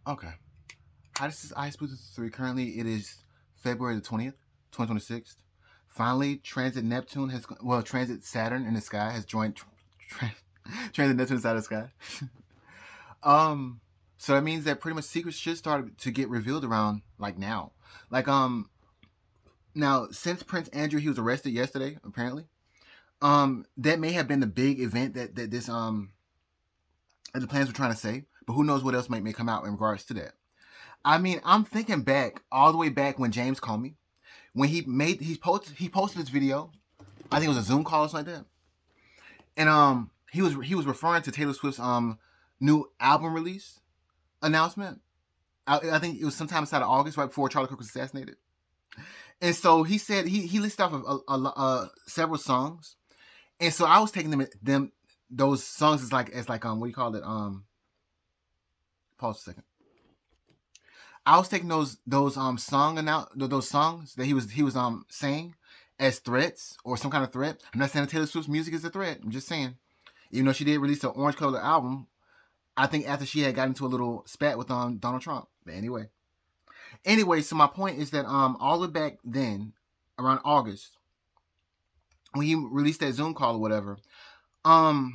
Okay. Hi, this is Ice Booster 3. Currently, it is February the 20th, 2026. Finally, Transit Saturn in the sky has joined Transit Neptune inside the sky. um, so that means that pretty much secrets should start to get revealed around like now. Like now since Prince Andrew he was arrested yesterday apparently. That may have been the big event that this that the plans were trying to say, but who knows what else may come out in regards to that. I mean, I'm thinking back all the way back when James called me when he posted this video. I think it was a Zoom call or something like that, and he was referring to Taylor Swift's new album release announcement. I think it was sometime inside of August, right before Charlie Kirk was assassinated. And so he said he listed off several songs, and so I was taking them those songs as like what do you call it pause a second. I was taking those those songs that he was saying as threats or some kind of threat. I'm not saying Taylor Swift's music is a threat. I'm just saying, even though she did release an orange color album, I think after she had got into a little spat with Donald Trump. But anyway, so my point is that all the way back then, around August, when he released that Zoom call or whatever, one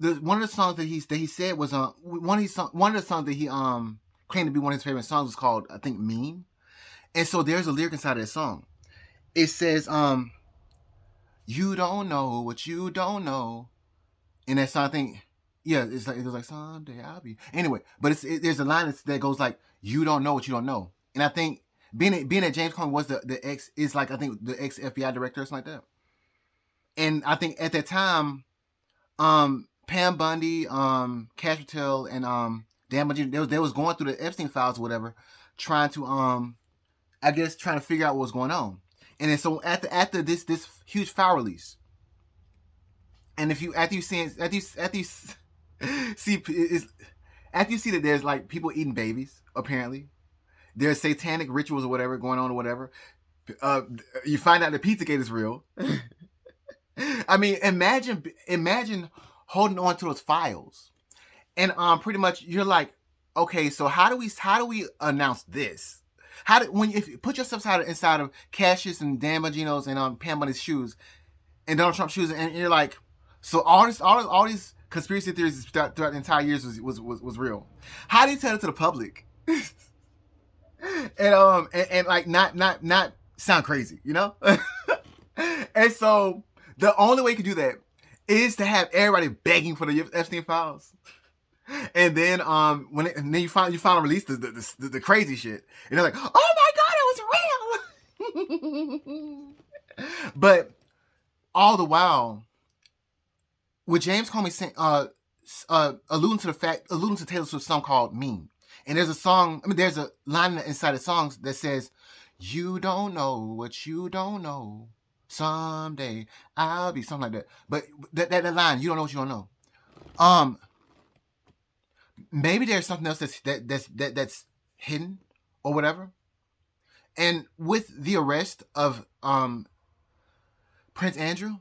of the songs that he said was one of the songs that he claimed to be one of his favorite songs was called, I think, Mean. And so there's a lyric inside of that song. It says, you don't know what you don't know. And that song, I think, yeah, it goes like, someday I'll be. Anyway, but there's a line that goes like, you don't know what you don't know. And I think being that James Comey was the ex, is like, I think the ex FBI director or something like that. And I think at that time, Pam Bundy, Cash Patel, and Dan Bongino, they was going through the Epstein files or whatever, trying to I guess trying to figure out what was going on. And then so after this huge file release, and if you after you see that there's like people eating babies, apparently there's satanic rituals or whatever going on or whatever. You find out the Pizzagate is real. I mean, imagine holding on to those files, and pretty much you're like, okay, so how do we announce this? If you put yourself inside of Cassius and Dan Bongino's and Pam Bundy's shoes and Donald Trump's shoes, and you're like, so all these conspiracy theories throughout the entire years was real. How do you tell it to the public? and like not sound crazy, you know? And so the only way you can do that is to have everybody begging for the Epstein files. And then then you finally release the crazy shit, and they're like, oh my god, it was real. But all the while, with James Comey saying alluding to Taylor Swift's song called Mean. And there's a line inside the songs that says, you don't know what you don't know. Someday I'll be, something like that. But that line, you don't know what you don't know. Maybe there's something else that's hidden or whatever. And with the arrest of Prince Andrew,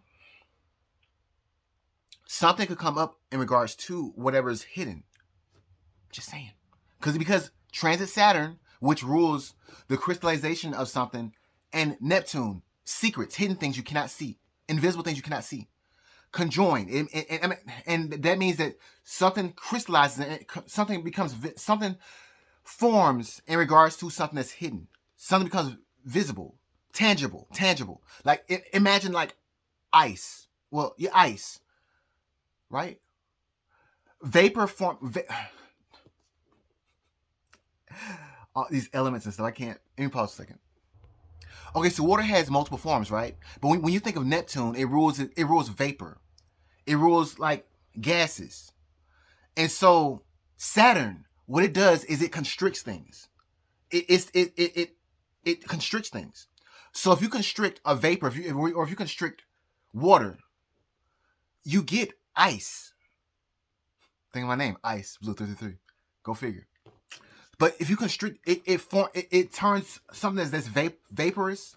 something could come up in regards to whatever is hidden. Just saying. Because Transit Saturn, which rules the crystallization of something, and Neptune, secrets, hidden things you cannot see, invisible things you cannot see, conjoin. And that means that something crystallizes, something forms in regards to something that's hidden. Something becomes visible, tangible. Like, imagine like ice. Well, ice, right? Vapor form. All these elements and stuff. I can't. Let me pause a second. Okay, so water has multiple forms, right? But when you think of Neptune, it rules vapor. It rules like gases. And so Saturn, what it does is it constricts things. It constricts things. So if you constrict a vapor, if you constrict water, you get ice. Think of my name, Ice Blue 33. Go figure. But if you constrict it turns something that's vaporous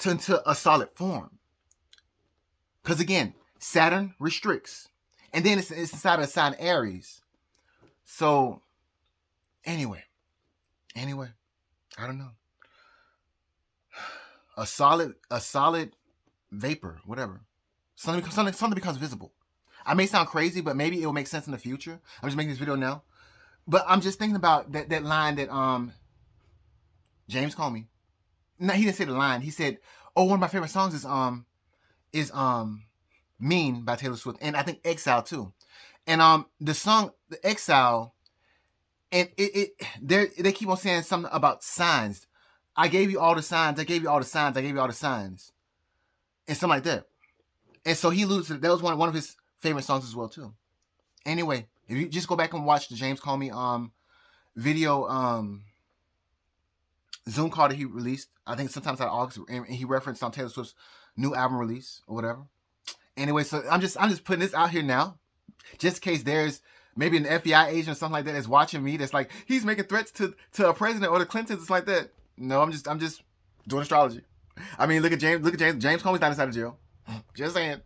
into a solid form. Because again, Saturn restricts, and then it's inside of the sign Aries. So Anyway, anyway, I don't know. A solid vapor, whatever. Something becomes visible. I may sound crazy, but maybe it will make sense in the future. I'm just making this video now. But I'm just thinking about that line that James Comey. No, he didn't say the line. He said, "Oh, one of my favorite songs is Mean by Taylor Swift, and I think Exile too." And the song the Exile, and they keep on saying something about signs. I gave you all the signs. I gave you all the signs. I gave you all the signs, and something like that. And so he alluded to that was one of his favorite songs as well too. Anyway, if you just go back and watch the James Comey video Zoom call that he released, I think sometimes out of August, and he referenced on Taylor Swift's new album release or whatever. Anyway, so I'm just putting this out here now, just in case there's maybe an FBI agent or something like that that's watching me that's like he's making threats to a president or the Clintons. It's like that. No, I'm just doing astrology. I mean, look at James Comey's not inside of jail. Just saying.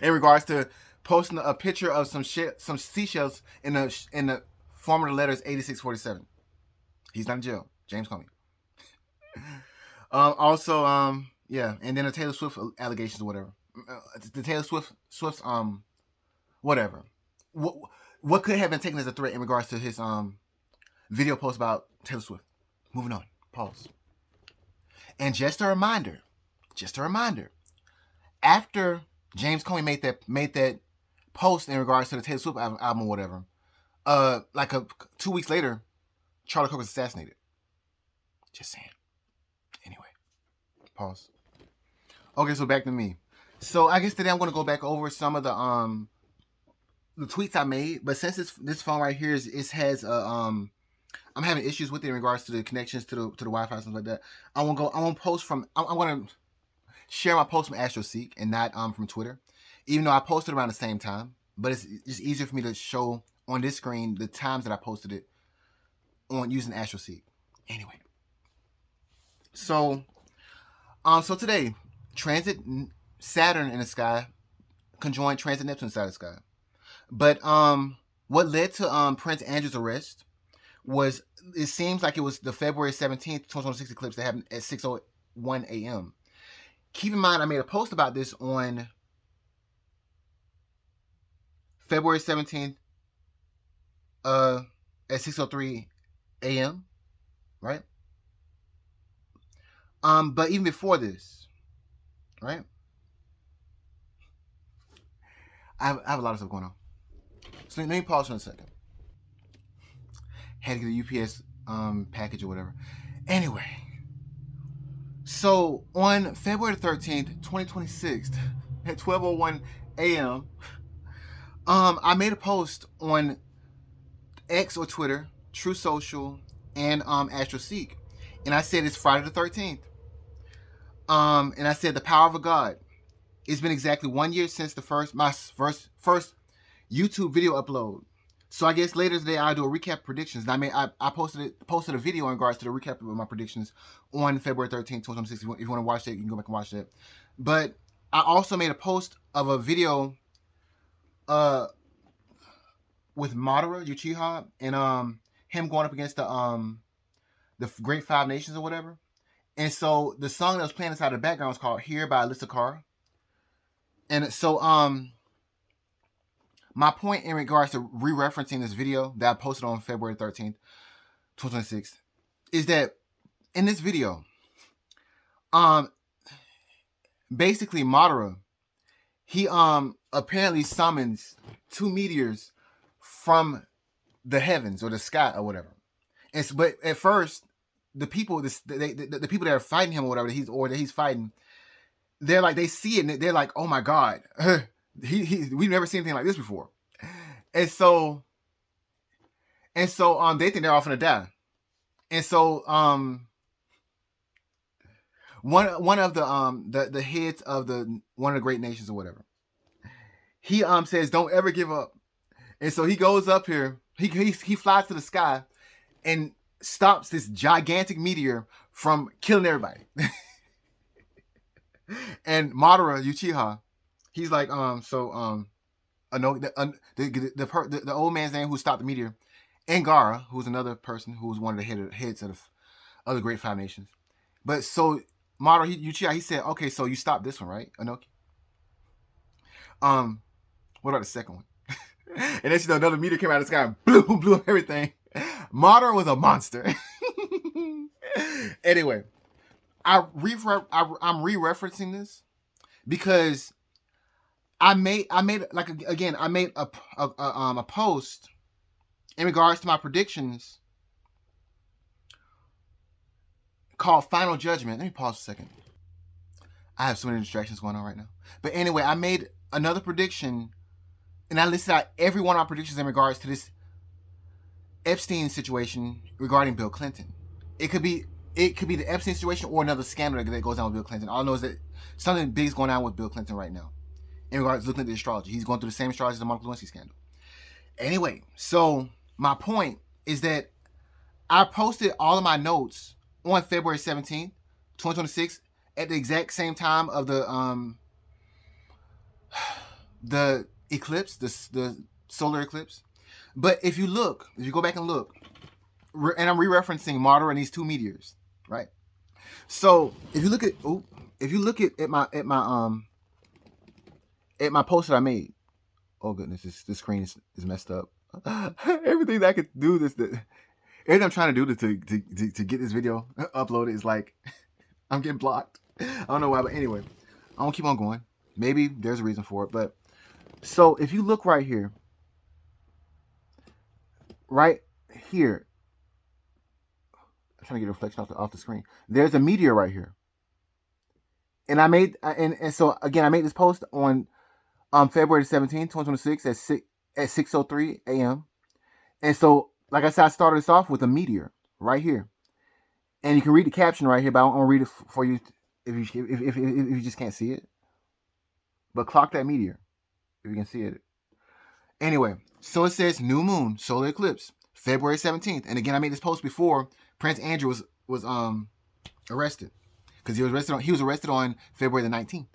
In regards to posting a picture of some seashells in the form of the letters 8647. He's not in jail. James Comey. Also, yeah, and then the Taylor Swift allegations or whatever. The Taylor Swift's whatever. What could have been taken as a threat in regards to his video post about Taylor Swift. Moving on. Pause. And just a reminder. After James Comey made that post in regards to the Taylor Swift album or whatever, 2 weeks later, Charlie Kirk was assassinated. Just saying. Anyway, pause. Okay, so back to me. So I guess today I'm going to go back over some of the tweets I made, but since this phone right here I'm having issues with it in regards to the connections to the Wi-Fi and stuff like that. I'm gonna share my post from AstroSeek and not from Twitter, even though I posted around the same time. But it's just easier for me to show on this screen the times that I posted it on using AstroSeek. Anyway, so today, transit Saturn in the sky conjoined transit Neptune inside the sky. But what led to Prince Andrew's arrest was, it seems like it was the February 17th, 2026 eclipse that happened at 6:01 a.m. Keep in mind, I made a post about this on February 17th at 6:03 a.m., right? But even before this, right? I have a lot of stuff going on. So let me pause for a second. Had to get a UPS package or whatever. Anyway, so on February 13th, 2026, at 12:01 a.m., I made a post on X or Twitter, True Social, and AstroSeek, and I said it's Friday the 13th. And I said the power of a God. It's been exactly 1 year since my first YouTube video upload. So I guess later today I'll do a recap of predictions. And I posted a video in regards to the recap of my predictions on February 13th, 2026. If you want to watch that, you can go back and watch that. But I also made a post of a video with Madara Uchiha and him going up against the Great Five Nations or whatever. And so the song that was playing inside the background was called Here by Alyssa Carr. And so my point in regards to re-referencing this video that I posted on February 13th, 2026, is that in this video, basically Madara, he apparently summons two meteors from the heavens or the sky or whatever. But at first, the people the people that are fighting him or whatever that he's fighting, they're like, they see it and they're like, oh my God, we've never seen anything like this before. And so they think they're all gonna die. And so one of the heads of one of the great nations or whatever, he says, don't ever give up. And so he goes up here, he flies to the sky and stops this gigantic meteor from killing everybody. And Madara Uchiha, he's like, the old man's name who stopped the meteor, Angara, who's another person who's one of the heads of the other Great Five Nations. But so Madara Uchiha, he said, okay, so you stopped this one, right, Inoki? What about the second one? And then another meteor came out of the sky and blew up everything. Madara was a monster. Anyway, I'm re-referencing this because I made like again I made a post in regards to my predictions called Final Judgment. Let me pause a second. I have so many distractions going on right now. But anyway, I made another prediction, and I listed out every one of our predictions in regards to this Epstein situation regarding Bill Clinton. It could be the Epstein situation or another scandal that goes on with Bill Clinton. All I know is that something big is going on with Bill Clinton right now in regards to looking at the astrology. He's going through the same astrology as the Monica Lewinsky scandal. Anyway, so my point is that I posted all of my notes on February 17th, 2026, at the exact same time of the eclipse, the solar eclipse. But if you go back and look, and I'm re-referencing Madara and these two meteors, right? So if you look at my post that I made, oh goodness, this screen is messed up. Everything that I could do everything I'm trying to do to get this video uploaded is like I'm getting blocked. I don't know why, but anyway, I won't keep on going. Maybe there's a reason for it, but so if you look right here, I'm trying to get a reflection off the screen. There's a meteor right here, and I made so again I made this post on February 17, 2026 at 6:03 a.m. And so, like I said, I started this off with a meteor right here, and you can read the caption right here, but I won't read it for you if you just can't see it. But clock that meteor if you can see it. Anyway, so it says new moon solar eclipse February 17th, and again I made this post before Prince Andrew was arrested because he was arrested on February the 19th.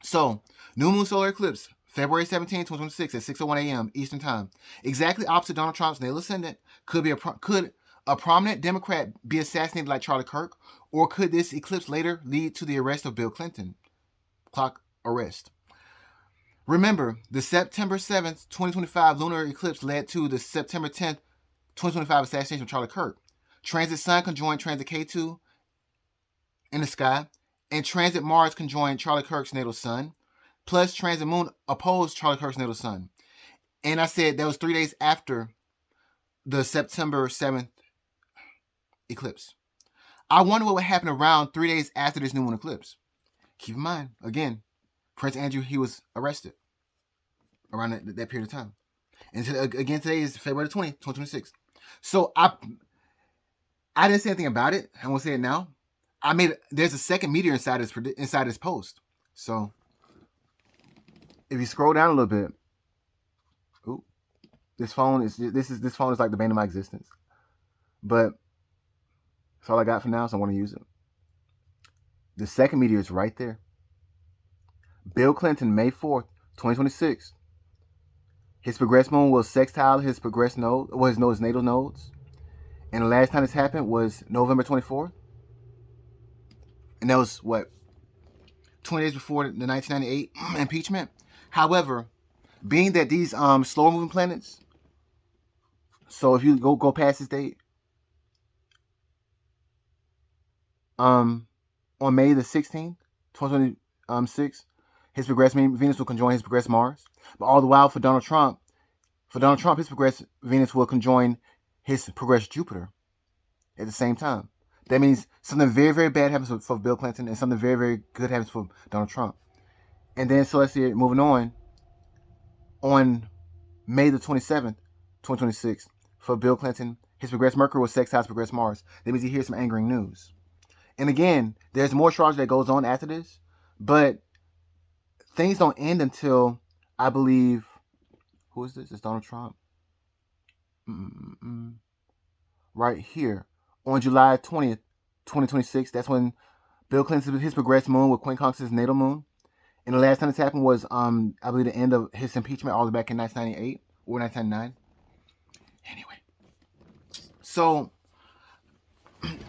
So new moon solar eclipse February 17, 2026 at 6:01 a.m. Eastern Time. Exactly opposite Donald Trump's natal ascendant. Could a prominent Democrat be assassinated like Charlie Kirk? Or could this eclipse later lead to the arrest of Bill Clinton? Clock arrest. Remember, the September 7th, 2025 lunar eclipse led to the September 10th, 2025 assassination of Charlie Kirk. Transit Sun conjoined Transit K2 in the sky, and Transit Mars conjoined Charlie Kirk's natal sun. Plus, Transit Moon opposed Charlie Kirk's natal sun. And I said that was 3 days after the September 7th eclipse. I wonder what would happen around 3 days after this new moon eclipse. Keep in mind, again, Prince Andrew, he was arrested around that period of time. And again, today is February 20th, 2026. So I didn't say anything about it. I won't say it now. There's a second meteor inside this post. So if you scroll down a little bit, this phone is like the bane of my existence. But that's all I got for now, so I want to use it. The second meteor is right there. Bill Clinton, May 4th, 2026. His progressed moon will sextile his progressed node, his natal nodes. And the last time this happened was November 24th. And that was 20 days before the 1998 impeachment. However, being that these slower moving planets, so if you go past this date, on May the 16th, 2026, his progressed Venus will conjoin his progressed Mars. But all the while for Donald Trump, his progressed Venus will conjoin his progressed Jupiter at the same time. That means something very, very bad happens for Bill Clinton and something very, very good happens for Donald Trump. And then, so let's see it, moving on May the 27th, 2026, for Bill Clinton, his progressed Mercury will sextile his progressed Mars. That means he hears some angering news. And again, there's more astrology that goes on after this, but things don't end until, I believe, who is this? It's Donald Trump. Right here. On July 20th, 2026, that's when Bill Clinton, his progressed moon will quincunx his natal moon. And the last time this happened was, I believe, the end of his impeachment all the way back in 1998 or 1999. Anyway, so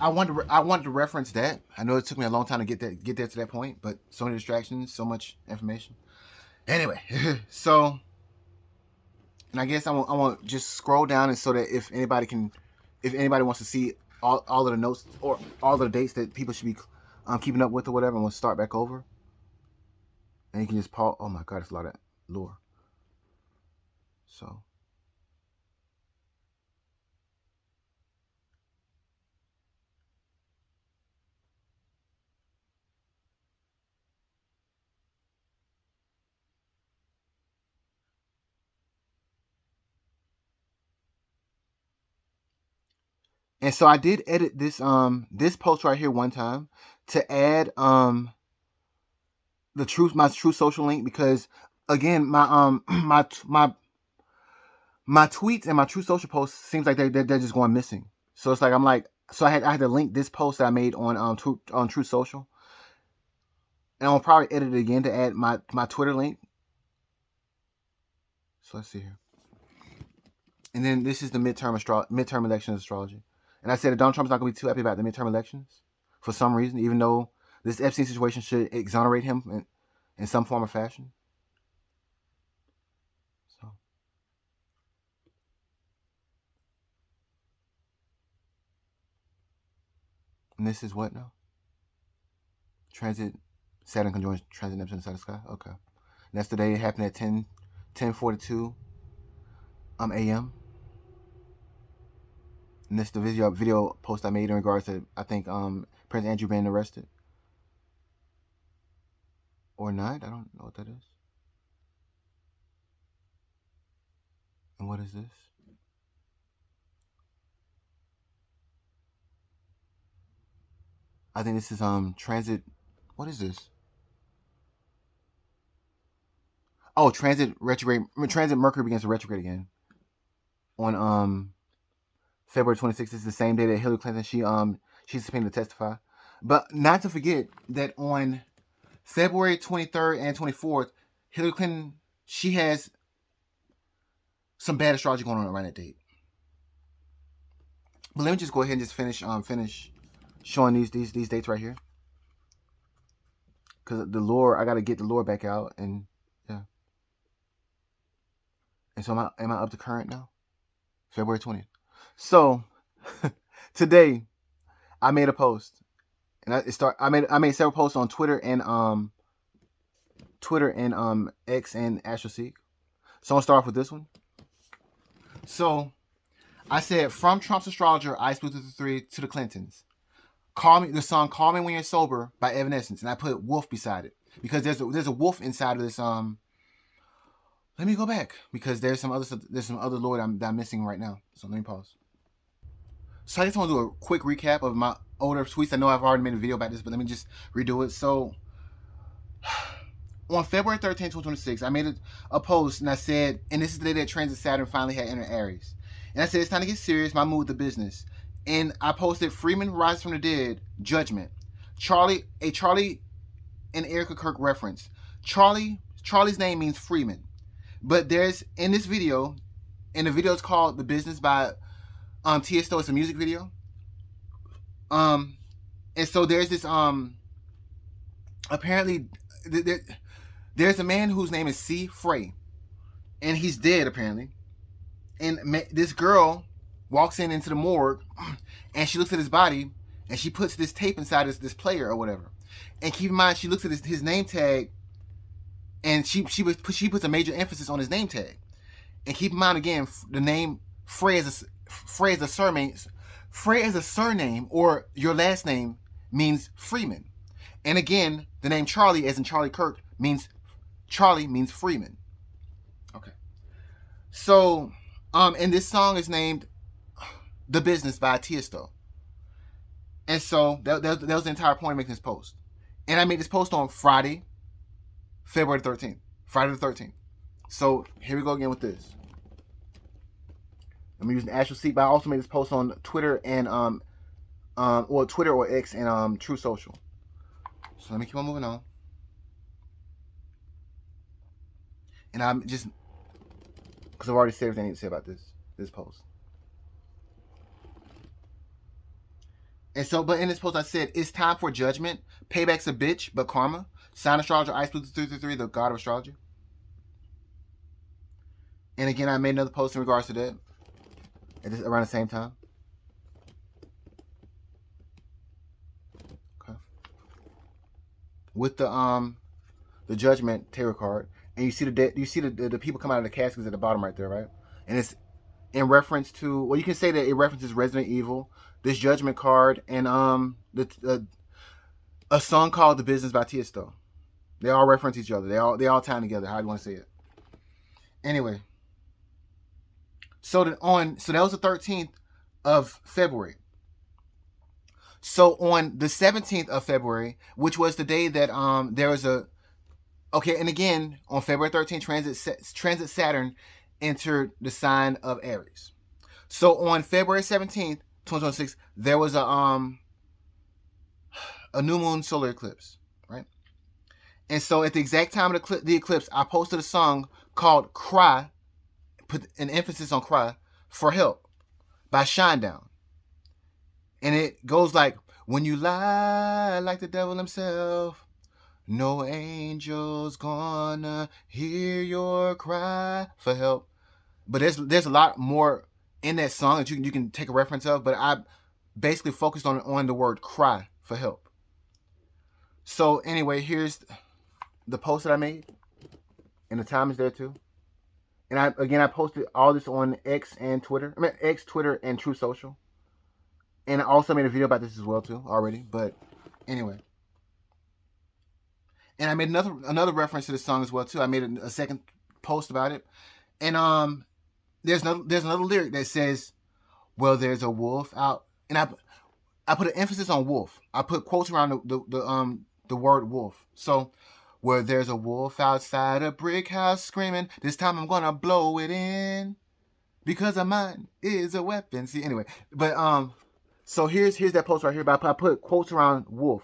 I wanted to reference that. I know it took me a long time to get there to that point, but so many distractions, so much information. Anyway, so and I guess I want just scroll down and so that if anybody wants to see all of the notes or all of the dates that people should be keeping up with or whatever, and we'll start back over. And you can just pause. Oh my God, it's a lot of lore. So. And so I did edit this post right here one time to add my true social link because again my tweets and my true social posts seems like they're just going missing. So it's like I'm like so I had to link this post that I made on True Social, and I'll probably edit it again to add my Twitter link. So let's see here. And then this is the midterm election astrology. And I said that Donald Trump's not going to be too happy about the midterm elections for some reason, even though this Epstein situation should exonerate him in some form or fashion. So, and this is what now? Transit Saturn conjoins transit Neptune inside the sky. Okay, and that's the day it happened at 10:42 a.m. And this is the video post I made in regards to I think Prince Andrew being arrested or not. I don't know what that is. And what is this? I think this is transit. What is this? Oh, transit Mercury begins to retrograde again on February 26th. Is the same day that Hillary Clinton she's subpoenaed to testify. But not to forget that on February 23rd and 24th, Hillary Clinton she has some bad astrology going on around that date. But let me just go ahead and just finish showing these dates right here. Because the lore, I got to get the lore back out, and yeah. And so am I up to current now? February 20th. So today I made a post, and I made several posts on Twitter and X and AstroSeek. So I'll start off with this one. So I said, from Trump's astrologer Ice Blue 3 to the Clintons, the song "Call Me When You're Sober" by Evanescence, and I put wolf beside it because there's a wolf inside of this. Let me go back because there's some other lore that I'm missing right now. So let me pause. So I just want to do a quick recap of my older tweets. I know I've already made a video about this, but let me just redo it. So on February 13, 2026, I made a post and I said, and this is the day that transit Saturn finally had entered Aries. And I said, it's time to get serious, my move to business. And I posted Freeman Rise from the Dead, Judgment. Charlie and Erica Kirk reference. Charlie's name means Freeman. But there's, in this video, and the video is called The Business by Tiesto. It's a music video. And so there's this, apparently, there's a man whose name is C. Frey. And he's dead, apparently. And this girl walks into the morgue, and she looks at his body, and she puts this tape inside this player or whatever. And keep in mind, she looks at his name tag, and she puts a major emphasis on his name tag. And keep in mind again, the name Frey is a surname. Frey as a surname or your last name means Freeman. And again, the name Charlie, as in Charlie Kirk, means Freeman. Okay. So, and this song is named "The Business" by Tiesto. And so that was the entire point of making this post. And I made this post on Friday, February 13th. Friday the 13th. So here we go again with this. I'm using AstroSeek, but I also made this post on Twitter and Twitter or X and True Social. So let me keep on moving on. And I'm just, because I've already said everything I need to say about this post. And so, but in this post I said, it's time for judgment. Payback's a bitch, but karma. Sign astrologer Ice Blue 333, the god of astrology. And again, I made another post in regards to that around the same time. Okay. With the judgment tarot card, and you see the people come out of the caskets at the bottom right there, right? And it's in reference to, well, you can say that it references Resident Evil, this judgment card, and a song called "The Business" by Tiesto. They all reference each other. They all tie together. How do you want to say it? Anyway, so that was the 13th of February. So on the 17th of February, which was the day that there was a okay, and again on February 13th, transit Saturn entered the sign of Aries. So on February 17th, 2026, there was a new moon solar eclipse, right? And so at the exact time of the eclipse, I posted a song called "Cry," put an emphasis on "Cry" for help by Shinedown. And it goes like, when you lie like the devil himself, no angel's gonna hear your cry for help. But there's a lot more in that song that you can take a reference of, but I basically focused on the word cry for help. So anyway, here's the post that I made, and the time is there too. And I posted all this on X and Twitter. I mean X, Twitter, and True Social. And I also made a video about this as well too already. But anyway, and I made another reference to this song as well too. I made a second post about it, and there's another lyric that says, "Well, there's a wolf out," and I put an emphasis on wolf. I put quotes around the word wolf. So, where there's a wolf outside a brick house screaming, this time I'm gonna blow it in, because a mine is a weapon. See, anyway, but so here's that post right here. But I put quotes around wolf.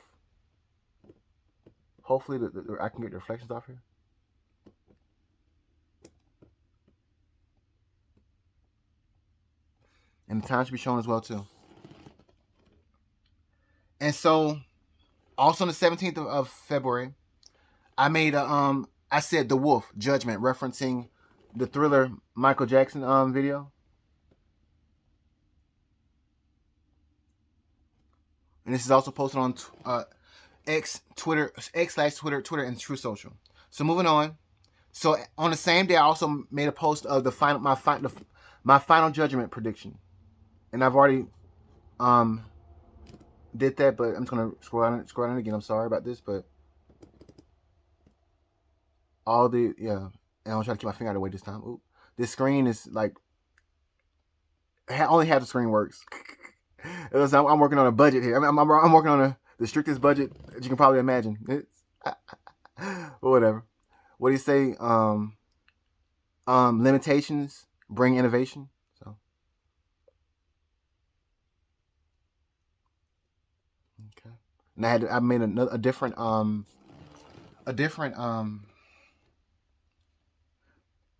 Hopefully, I can get the reflections off here. And the time should be shown as well too. And so, also on the 17th of February, I made I said "The Wolf" judgment, referencing the Thriller Michael Jackson video. And this is also posted on X, Twitter, X/Twitter, Twitter, and True Social. So moving on. So on the same day, I also made a post of my final judgment prediction, and I've already did that, but I'm just gonna scroll down again. I'm sorry about this, but and I'll try to keep my finger out of the way this time. Ooh, this screen is like only half the screen works. I'm working on a budget here. I'm working on the strictest budget that you can probably imagine. But whatever. What do you say? Limitations bring innovation. So okay. And I made a different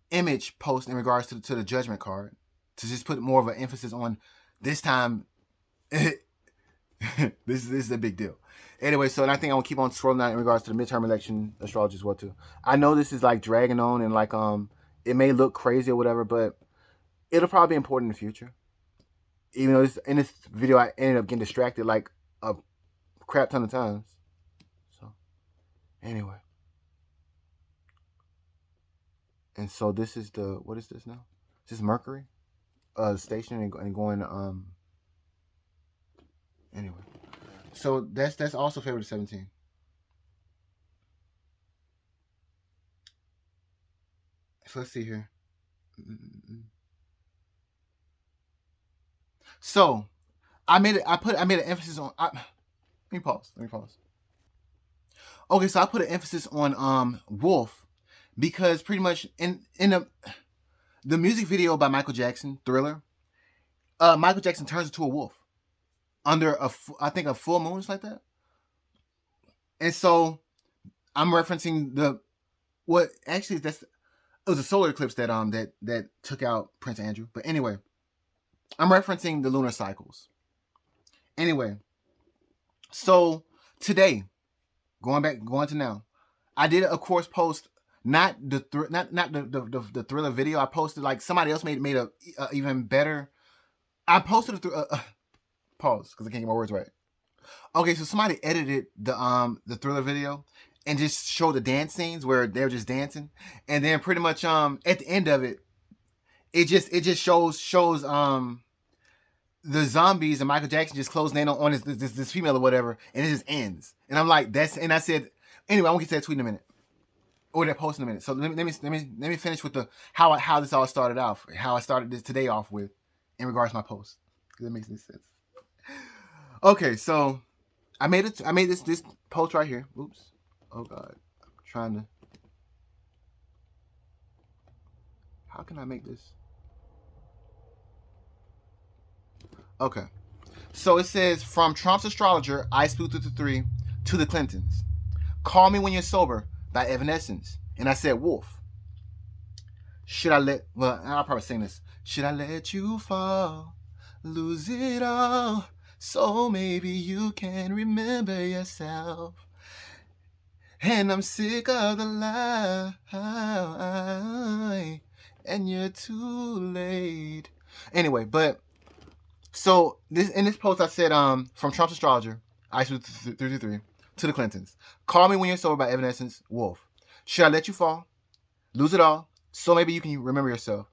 image post in regards to the judgment card, to just put more of an emphasis on this time. this is a big deal. Anyway, so and I think I'm gonna keep on scrolling down in regards to the midterm election astrology as well too. I know this is like dragging on, and like it may look crazy or whatever, but it'll probably be important in the future. Even though in this video I ended up getting distracted like a crap ton of times. So anyway. And so this is what is this now? Is this Mercury? Station and going anyway. So that's also February 17th. So let's see here. So I made an emphasis on let me pause. Okay, so I put an emphasis on wolf, because pretty much in the music video by Michael Jackson, Thriller, Michael Jackson turns into a wolf under I think a full moon, like that. And so I'm referencing it was a solar eclipse that took out Prince Andrew. But anyway, I'm referencing the lunar cycles. Anyway, So today, going to now, I did of course post not the thriller video. I posted like somebody else made a even better. I posted pause because I can't get my words right. Okay, so somebody edited the thriller video and just showed the dance scenes where they're just dancing, and then pretty much at the end of it, it just shows the zombies and Michael Jackson just closing in on this female or whatever, and it just ends. And I'm like, and I said, anyway, I won't get to that tweet in a minute or that post in a minute. So let me finish with the how this all started off, how I started this today off with in regards to my post. That makes any sense. Okay, so I made this post right here. Oops. Oh God, I'm trying to. How can I make this? Okay. So it says, from Trump's astrologer, Ice Blue 3 to the Clintons. Call Me When You're Sober by Evanescence. And I said, Wolf. I'll probably sing this. Should I let you fall, lose it all, so maybe you can remember yourself? And I'm sick of the lie, and you're too late. Anyway, but so in this post I said, from Trump's astrologer, Ice 333, to the Clintons. Call Me When You're Sober by Evanescence, Wolf. Should I let you fall, lose it all, so maybe you can remember yourself?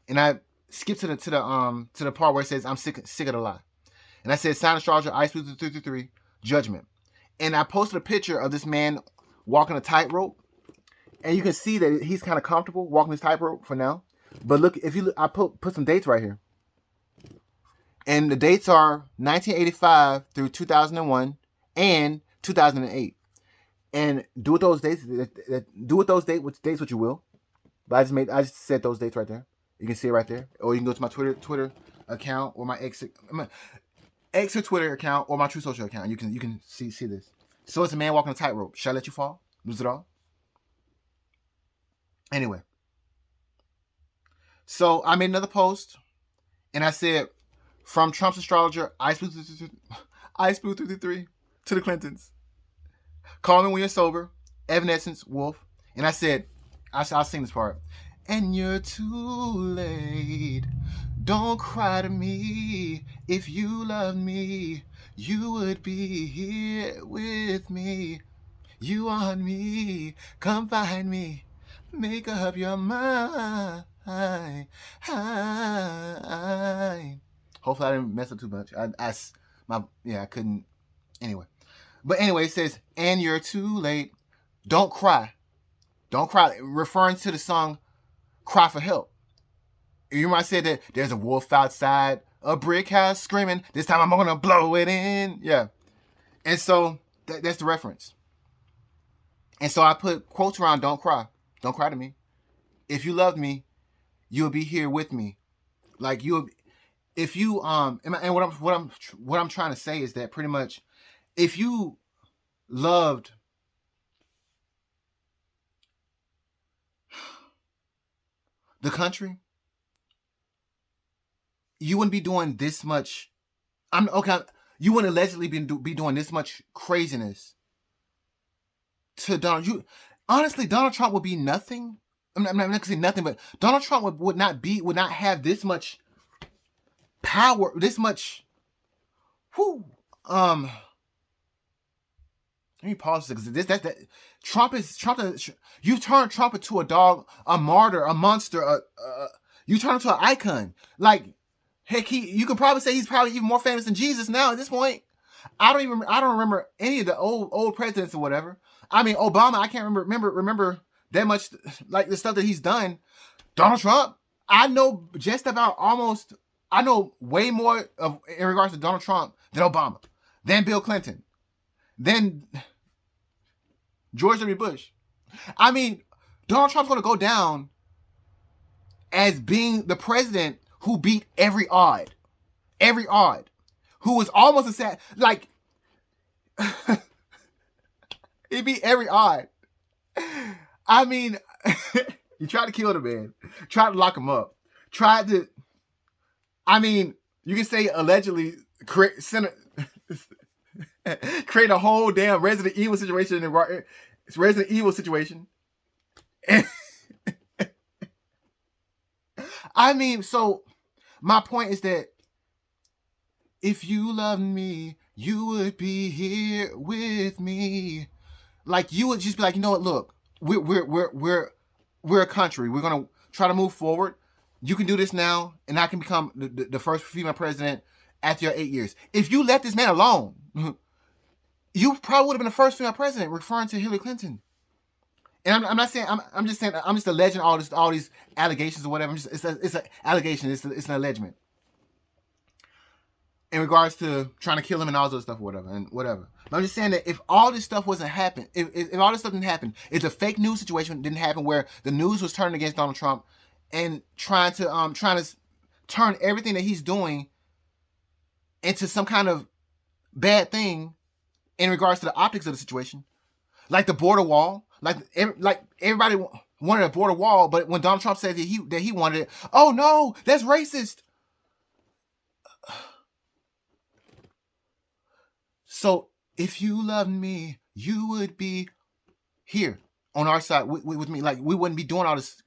And I skipped to the part where it says I'm sick of the lie. And I said, sign astrologer, Ice 333, Judgment. And I posted a picture of this man walking a tightrope, and you can see that he's kind of comfortable walking this tightrope for now. But look, if you look, I put some dates right here. And the dates are 1985 through 2001 and 2008. And do with those dates what you will. But I just said those dates right there. You can see it right there. Or you can go to my Twitter account or my X or Twitter account or my True Social account. You can see this. So it's a man walking a tightrope. Should I let you fall? Lose it all? Anyway. So I made another post and I said, from Trump's astrologer, Ice Blue 333 to the Clintons. Call Me When You're Sober, Evanescence, Wolf. And I said, I'll sing this part. And you're too late. Don't cry to me. If you loved me, you would be here with me. You want me, come find me. Make up your mind. Hopefully I didn't mess up too much. I couldn't. Anyway. But anyway, it says, and you're too late. Don't cry. Don't cry. Referring to the song Cry for Help. You remember I said that there's a wolf outside a brick house screaming, this time I'm going to blow it in. Yeah. And so that's the reference. And so I put quotes around don't cry. Don't cry to me. If you loved me, you'll be here with me. Like if you and what I'm trying to say is that pretty much if you loved the country, you wouldn't be doing this much. You wouldn't allegedly be doing this much craziness to Donald. Honestly, Donald Trump would be nothing. I'm not gonna say nothing, but Donald Trump would not have this much power, this much. Let me pause because Trump. You turn Trump into a dog, a martyr, a monster. You turn him into an icon. Like, heck, you could probably say he's probably even more famous than Jesus now at this point. I don't remember any of the old presidents or whatever. I mean, Obama, I can't remember that much, like the stuff that he's done. Donald Trump, I know way more in regards to Donald Trump than Obama, than Bill Clinton, than George W. Bush. I mean, Donald Trump's going to go down as being the president who beat every odd, who was almost a sad, like, he beat every odd. I mean, you tried to kill the man, tried to lock him up, you can say allegedly Create a whole damn Resident Evil situation. Resident Evil situation. I mean, so my point is that if you loved me, you would be here with me. Like, you would just be like, you know what? Look, we're a country. We're gonna try to move forward. You can do this now, and I can become the first female president after your 8 years. If you let this man alone, you probably would have been the first female president, referring to Hillary Clinton. And I'm not saying, I'm just saying, I'm just alleging all these allegations or whatever. It's an allegation. It's an allegement in regards to trying to kill him and all this other stuff or whatever and whatever. But I'm just saying that if all this stuff wasn't happen, if all this stuff didn't happen, if the fake news situation didn't happen where the news was turning against Donald Trump and trying to turn everything that he's doing into some kind of bad thing in regards to the optics of the situation, like the border wall, like everybody wanted a border wall, but when Donald Trump said that he wanted it, oh no, that's racist. So if you loved me, you would be here on our side with me. Like, we wouldn't be doing all this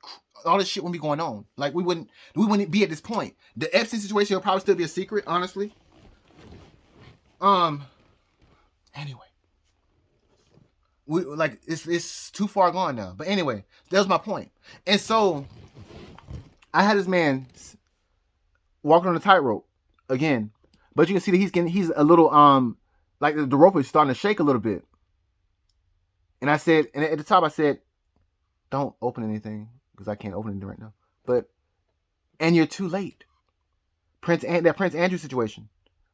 shit wouldn't be going on. Like, we wouldn't be at this point. The Epstein situation will probably still be a secret, honestly. Anyway, it's too far gone now. But anyway, that was my point. And so I had this man walking on a tightrope again, but you can see that he's a little like the rope is starting to shake a little bit. And I said, and at the top I said, don't open anything because I can't open anything right now. And you're too late. That Prince Andrew situation,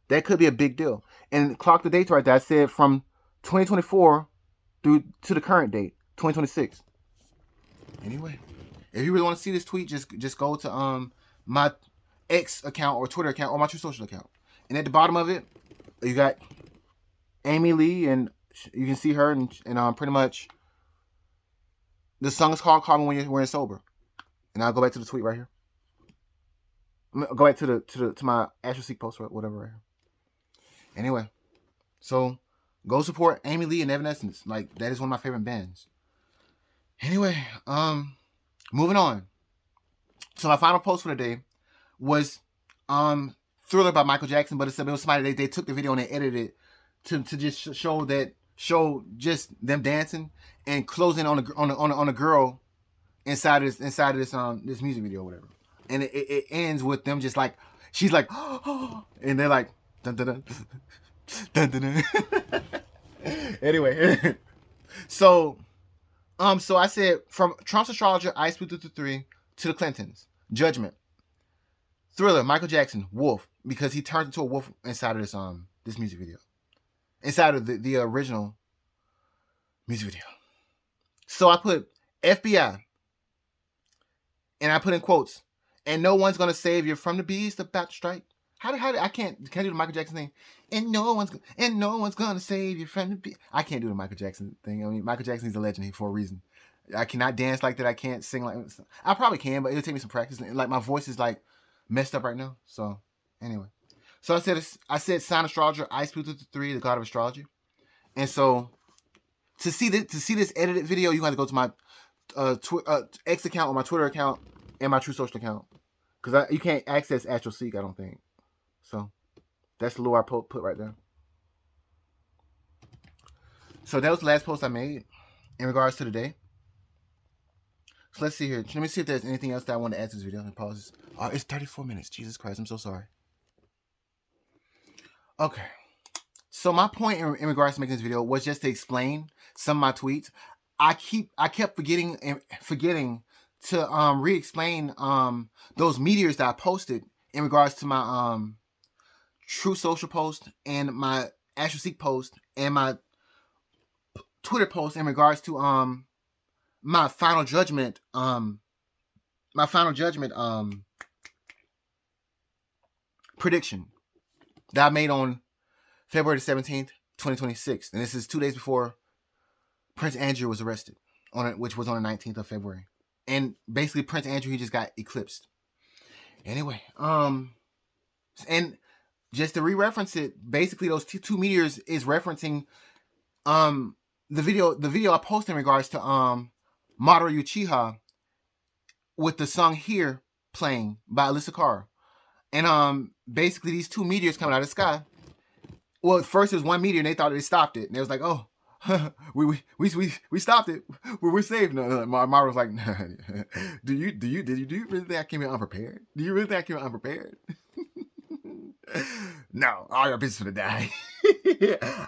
that could be a big deal. And clock the dates right there. I said from 2024 through to the current date, 2026. Anyway, if you really want to see this tweet, just go to my X account or Twitter account or my True Social account. And at the bottom of it, you got Amy Lee, and you can see her, and pretty much the song is called "Call Me When You're Sober." And I'll go back to the tweet right here. I'll go back to my Astro Seek post or whatever right here. Anyway, so go support Amy Lee and Evanescence. Like, that is one of my favorite bands. Anyway, moving on. So my final post for the day was Thriller by Michael Jackson, but it was somebody they took the video and they edited it to just show just them dancing and closing on a girl inside of this music video or whatever. And it ends with them just like, she's like, oh, and they're like, dun dun dun dun dun dun. Anyway, so I said, from Trump's astrologer Ice 3 to the Clintons, Judgment, Thriller, Michael Jackson, Wolf, because he turned into a wolf inside of this music video, inside of the original music video. So I put FBI, and I put in quotes, and no one's gonna save you from the beast about to strike. How I can't do the Michael Jackson thing, and no one's gonna save you from the beast. I can't do the Michael Jackson thing. I mean, Michael Jackson's a legend for a reason. I cannot dance like that. I can't sing like, I probably can, but it'll take me some practice. Like, my voice is like messed up right now. So anyway, so I said sign astrologer Ice 3, the god of astrology. And so to see this edited video, you have to go to my X account or my Twitter account and my True Social account, because you can't access Astro Seek, I don't think. So that's the lure I put right there. So that was the last post I made in regards to the day. So let's see here. Let me see if there's anything else that I want to add to this video. And pause. Oh, it's 34 minutes. Jesus Christ, I'm so sorry. Okay. So my point in regards to making this video was just to explain some of my tweets. I kept forgetting to re-explain those meteors that I posted in regards to my True Social post and my Astro Seek post and my Twitter post in regards to my final judgment prediction that I made on February 17th, 2026. And this is 2 days before Prince Andrew was arrested, which was on the 19th of February. And basically Prince Andrew, he just got eclipsed. Anyway, and just to re-reference it, basically those two meteors is referencing the video I posted in regards to Mamoru Uchiha with the song Here playing by Alyssa Carr. And basically these two meteors coming out of the sky. Well, at first it was one meteor and they thought they stopped it. And they was like, oh, we stopped it. We're safe. No, Mario was like, do you really think I came here unprepared? Do you really think I came here unprepared? No, all your business gonna die.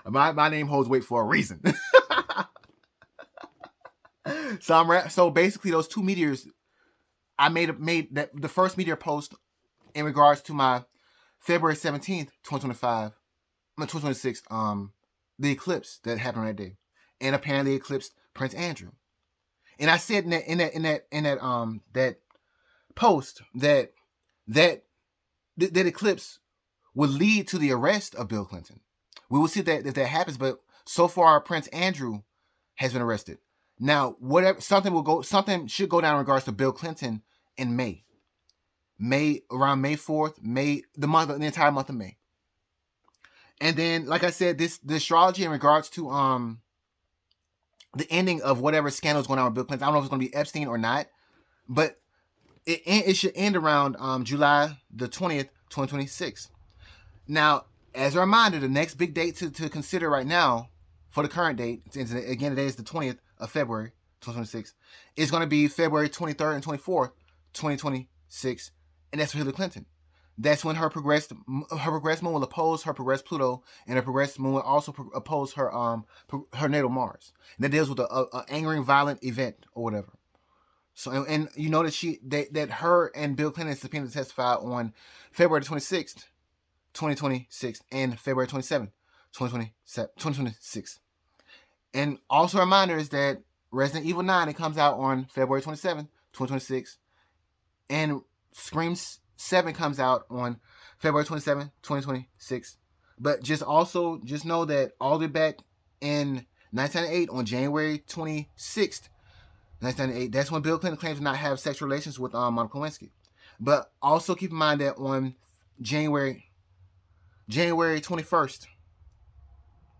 my name holds weight for a reason. So basically those two meteors, I made that the first meteor post in regards to my February 17th, 2025, 2026, the eclipse that happened that day, and apparently eclipsed Prince Andrew. And I said in that post that eclipse would lead to the arrest of Bill Clinton. We will see that if that happens, but so far Prince Andrew has been arrested. Now, something should go down in regards to Bill Clinton in May. Around May 4th, the entire month of May. And then, like I said, the astrology in regards to the ending of whatever scandal is going on with Bill Clinton. I don't know if it's going to be Epstein or not, but it should end around July the 20th, 2026. Now, as a reminder, the next big date to consider right now for the current date, again, today is the 20th of February, 2026, is going to be February 23rd and 24th, 2026, and that's for Hillary Clinton. That's when her progressed moon will oppose her progressed Pluto, and her progressed moon will also oppose her natal Mars. And that deals with a angering, violent event or whatever. So, and you know that her and Bill Clinton is subpoenaed to testify on February 26th, 2026, and February 27th, 2026. And also a reminder is that Resident Evil 9, it comes out on February 27th, 2026, and Scream 7 comes out on February 27th, 2026. But just know that all the way back in 1998, on January 26th, 1998, that's when Bill Clinton claims to not have sexual relations with Monica Lewinsky. But also keep in mind that on January 21st,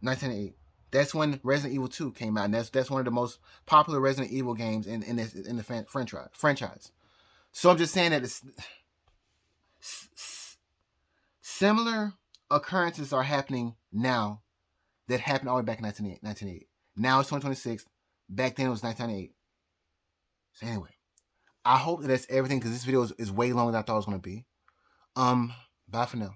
1998, that's when Resident Evil 2 came out, and that's one of the most popular Resident Evil games in the franchise. So I'm just saying that it's similar occurrences are happening now that happened all the way back in 1998. Now it's 2026. Back then it was 1998. So anyway, I hope that that's everything, because this video is way longer than I thought it was going to be. Bye for now.